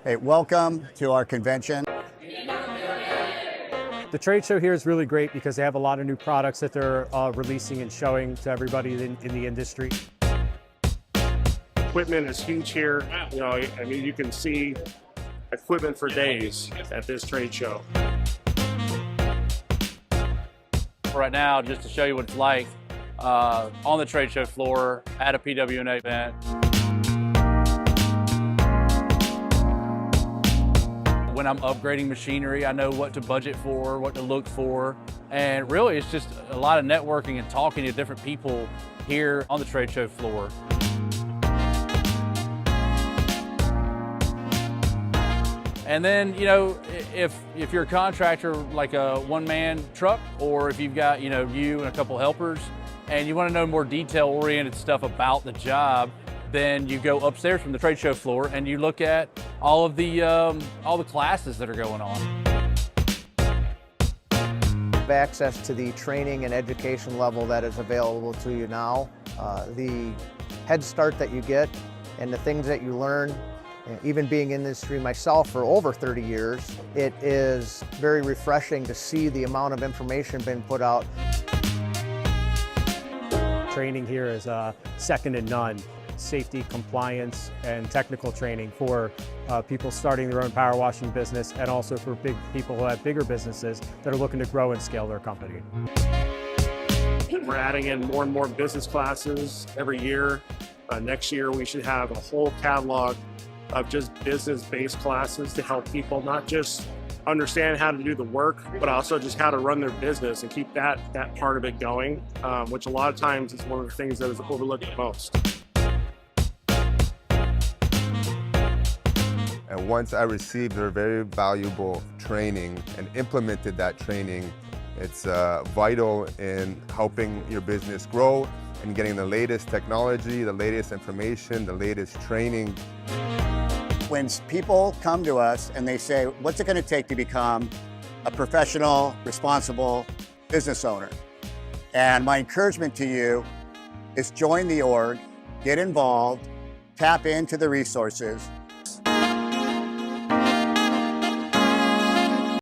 Hey, welcome to our convention. The trade show here is really great because they have a lot of new products that they're releasing and showing to everybody in the industry. Equipment is huge here. I mean, you can see equipment for days at this trade show. Right now, just to show you what it's like on the trade show floor at a PWNA event. When I'm upgrading machinery, I know what to budget for, what to look for, and really it's just a lot of networking and talking to different people here on the trade show floor. And then, if you're a contractor like a one-man truck, or if you've got, you and a couple helpers, and you want to know more detail-oriented stuff about the job, then you go upstairs from the trade show floor and you look at all the classes that are going on. Have access to the training and education level that is available to you now, the head start that you get, and the things that you learn. Even being in this industry myself for over 30 years, it is very refreshing to see the amount of information being put out. Training here is second to none. Safety, compliance, and technical training for people starting their own power washing business, and also for big people who have bigger businesses that are looking to grow and scale their company. We're adding in more and more business classes every year. Next year, we should have a whole catalog of just business-based classes to help people not just understand how to do the work, but also just how to run their business and keep that part of it going, which a lot of times is one of the things that is overlooked the most. And once I received their very valuable training and implemented that training, it's vital in helping your business grow and getting the latest technology, the latest information, the latest training. When people come to us and they say, what's it going to take to become a professional, responsible business owner? And my encouragement to you is join the org, get involved, tap into the resources,